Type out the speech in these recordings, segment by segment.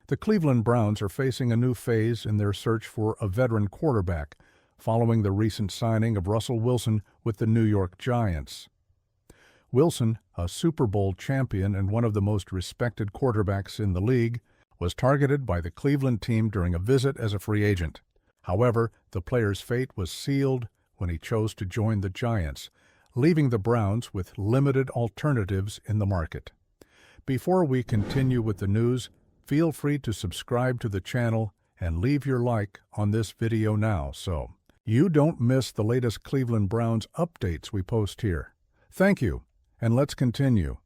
The Cleveland Browns are facing a new phase in their search for a veteran quarterback, following the recent signing of Russell Wilson with the New York Giants. Wilson, a Super Bowl champion and one of the most respected quarterbacks in the league, was targeted by the Cleveland team during a visit as a free agent. However, the player's fate was sealed when he chose to join the Giants, leaving the Browns with limited alternatives in the market. Before we continue with the news, feel free to subscribe to the channel and leave your like on this video now so you don't miss the latest Cleveland Browns updates we post here. Thank you, and let's continue.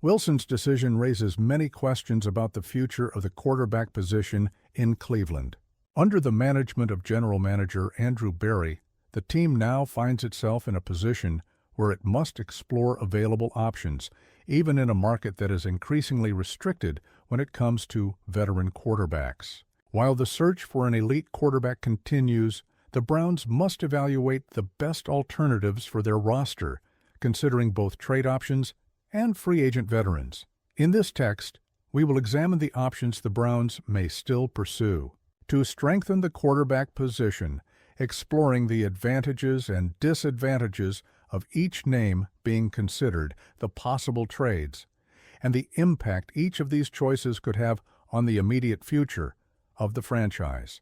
Wilson's decision raises many questions about the future of the quarterback position in Cleveland. Under the management of General Manager Andrew Berry, the team now finds itself in a position where it must explore available options, even in a market that is increasingly restricted when it comes to veteran quarterbacks. While the search for an elite quarterback continues, the Browns must evaluate the best alternatives for their roster, considering both trade options and free agent veterans. In this text, we will examine the options the Browns may still pursue to strengthen the quarterback position, exploring the advantages and disadvantages of each name being considered, the possible trades, and the impact each of these choices could have on the immediate future of the franchise.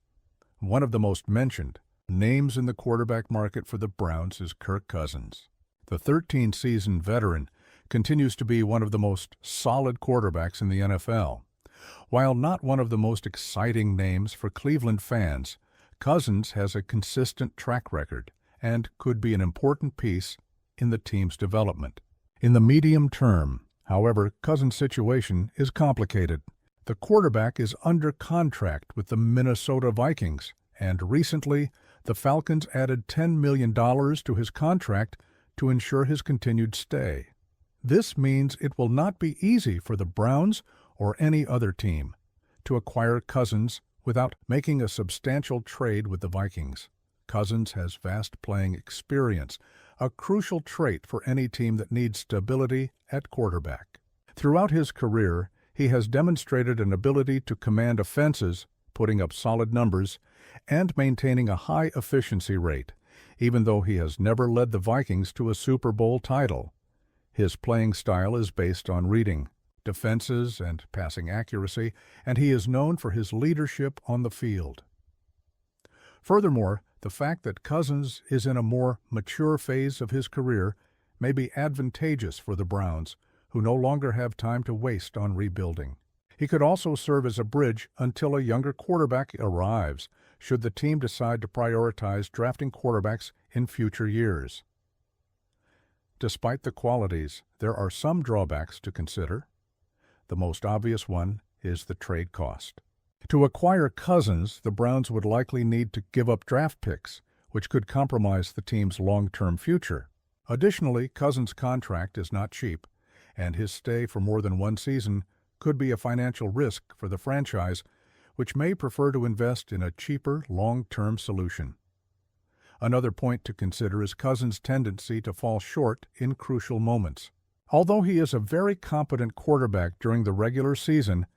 One of the most mentioned names in the quarterback market for the Browns is Kirk Cousins. The 13-season veteran continues to be one of the most solid quarterbacks in the NFL. While not one of the most exciting names for Cleveland fans, Cousins has a consistent track record and could be an important piece in the team's development. In the medium term, however, Cousins' situation is complicated. The quarterback is under contract with the Minnesota Vikings, and recently, the Falcons added $10 million to his contract to ensure his continued stay. This means it will not be easy for the Browns or any other team to acquire Cousins without making a substantial trade with the Vikings. Cousins has vast playing experience, a crucial trait for any team that needs stability at quarterback. Throughout his career, he has demonstrated an ability to command offenses, putting up solid numbers, and maintaining a high efficiency rate, even though he has never led the Vikings to a Super Bowl title. His playing style is based on reading defenses and passing accuracy, and he is known for his leadership on the field. Furthermore, the fact that Cousins is in a more mature phase of his career may be advantageous for the Browns, who no longer have time to waste on rebuilding. He could also serve as a bridge until a younger quarterback arrives, should the team decide to prioritize drafting quarterbacks in future years. Despite the qualities, there are some drawbacks to consider. The most obvious one is the trade cost. To acquire Cousins, the Browns would likely need to give up draft picks, which could compromise the team's long-term future. Additionally, Cousins' contract is not cheap, and his stay for more than one season could be a financial risk for the franchise, which may prefer to invest in a cheaper, long-term solution. Another point to consider is Cousins' tendency to fall short in crucial moments. Although he is a very competent quarterback during the regular season,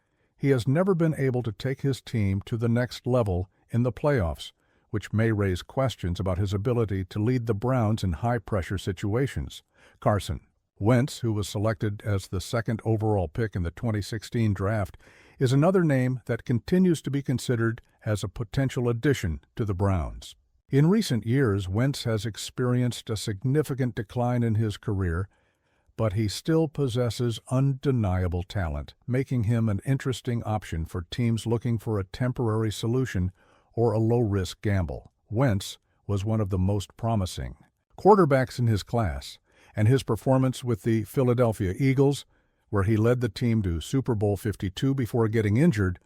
he has never been able to take his team to the next level in the playoffs, which may raise questions about his ability to lead the Browns in high-pressure situations. Carson Wentz, who was selected as the second overall pick in the 2016 draft, is another name that continues to be considered as a potential addition to the Browns. In recent years, Wentz has experienced a significant decline in his career, but he still possesses undeniable talent, making him an interesting option for teams looking for a temporary solution or a low-risk gamble. Wentz was one of the most promising quarterbacks in his class, and his performance with the Philadelphia Eagles, where he led the team to Super Bowl 52 before getting injured,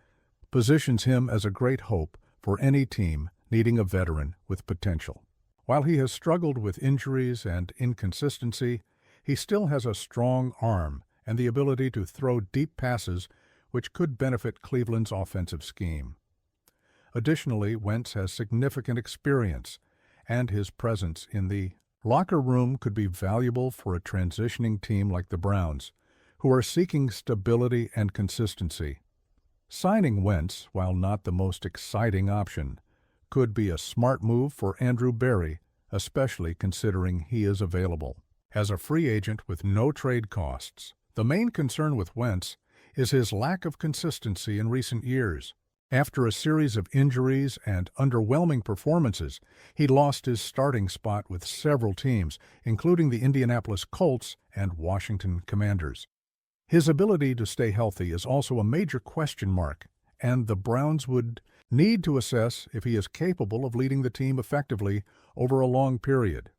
positions him as a great hope for any team needing a veteran with potential. While he has struggled with injuries and inconsistency, he still has a strong arm and the ability to throw deep passes, which could benefit Cleveland's offensive scheme. Additionally, Wentz has significant experience, and his presence in the locker room could be valuable for a transitioning team like the Browns, who are seeking stability and consistency. Signing Wentz, while not the most exciting option, could be a smart move for Andrew Berry, especially considering he is available. As a free agent with no trade costs, the main concern with Wentz is his lack of consistency in recent years. After a series of injuries and underwhelming performances, he lost his starting spot with several teams, including the Indianapolis Colts and Washington Commanders. His ability to stay healthy is also a major question mark, and the Browns would need to assess if he is capable of leading the team effectively over a long period.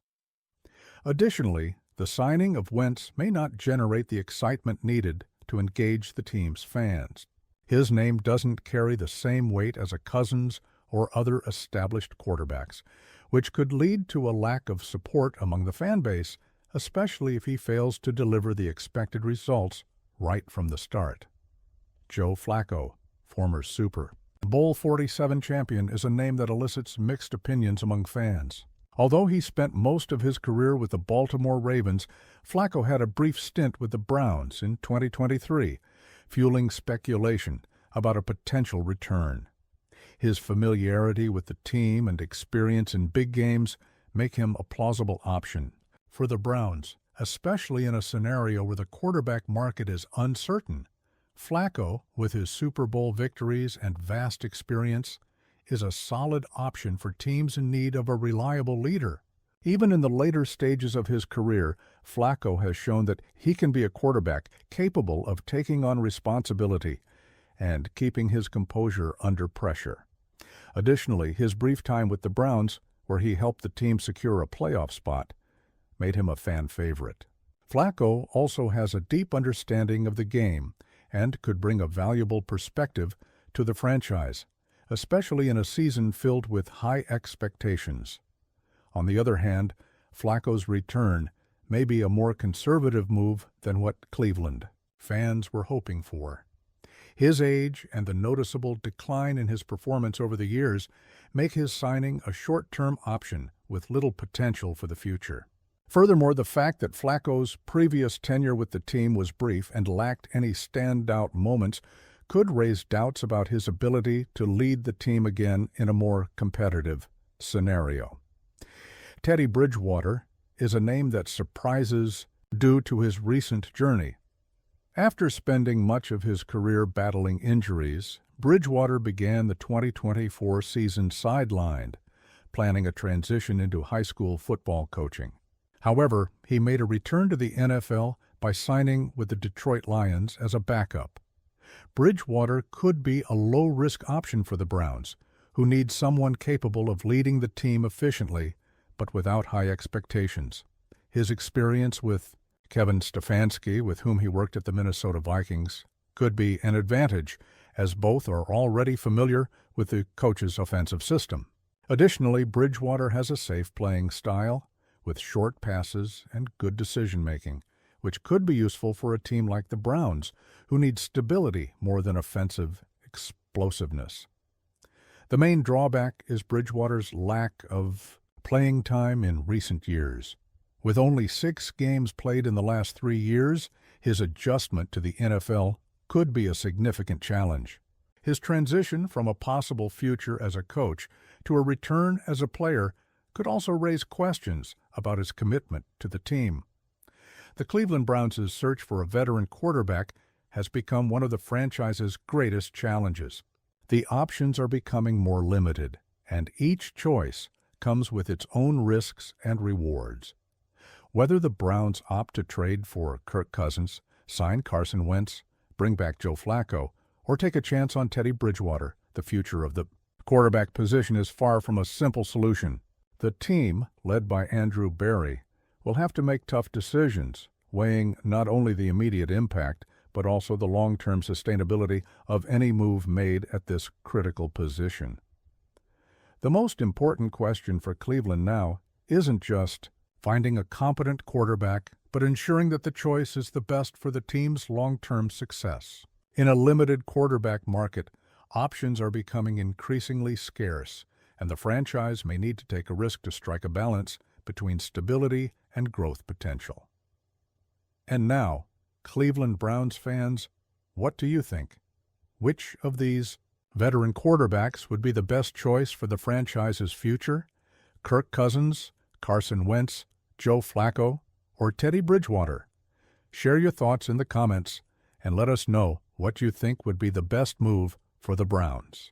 Additionally, the signing of Wentz may not generate the excitement needed to engage the team's fans. His name doesn't carry the same weight as a Cousins or other established quarterbacks, which could lead to a lack of support among the fan base, especially if he fails to deliver the expected results right from the start. Joe Flacco, former Super Bowl 47 champion, is a name that elicits mixed opinions among fans. Although he spent most of his career with the Baltimore Ravens, Flacco had a brief stint with the Browns in 2023, fueling speculation about a potential return. His familiarity with the team and experience in big games make him a plausible option. For the Browns, especially in a scenario where the quarterback market is uncertain, Flacco, with his Super Bowl victories and vast experience, is a solid option for teams in need of a reliable leader. Even in the later stages of his career, Flacco has shown that he can be a quarterback capable of taking on responsibility and keeping his composure under pressure. Additionally, his brief time with the Browns, where he helped the team secure a playoff spot, made him a fan favorite. Flacco also has a deep understanding of the game and could bring a valuable perspective to the franchise, especially in a season filled with high expectations. On the other hand, Flacco's return may be a more conservative move than what Cleveland fans were hoping for. His age and the noticeable decline in his performance over the years make his signing a short-term option with little potential for the future. Furthermore, the fact that Flacco's previous tenure with the team was brief and lacked any standout moments could raise doubts about his ability to lead the team again in a more competitive scenario. Teddy Bridgewater is a name that surprises due to his recent journey. After spending much of his career battling injuries, Bridgewater began the 2024 season sidelined, planning a transition into high school football coaching. However, he made a return to the NFL by signing with the Detroit Lions as a backup. Bridgewater could be a low-risk option for the Browns, who need someone capable of leading the team efficiently but without high expectations. His experience with Kevin Stefanski, with whom he worked at the Minnesota Vikings, could be an advantage, as both are already familiar with the coach's offensive system. Additionally, Bridgewater has a safe playing style with short passes and good decision-making, which could be useful for a team like the Browns, who need stability more than offensive explosiveness. The main drawback is Bridgewater's lack of playing time in recent years. With only 6 games played in the last 3 years, his adjustment to the NFL could be a significant challenge. His transition from a possible future as a coach to a return as a player could also raise questions about his commitment to the team. The Cleveland Browns' search for a veteran quarterback has become one of the franchise's greatest challenges. The options are becoming more limited, and each choice comes with its own risks and rewards. Whether the Browns opt to trade for Kirk Cousins, sign Carson Wentz, bring back Joe Flacco, or take a chance on Teddy Bridgewater, the future of the quarterback position is far from a simple solution. The team, led by Andrew Berry, will have to make tough decisions, weighing not only the immediate impact, but also the long-term sustainability of any move made at this critical position. The most important question for Cleveland now isn't just finding a competent quarterback, but ensuring that the choice is the best for the team's long-term success. In a limited quarterback market, options are becoming increasingly scarce, and the franchise may need to take a risk to strike a balance between stability and growth potential. And now, Cleveland Browns fans, what do you think? Which of these veteran quarterbacks would be the best choice for the franchise's future? Kirk Cousins, Carson Wentz, Joe Flacco, or Teddy Bridgewater? Share your thoughts in the comments and let us know what you think would be the best move for the Browns.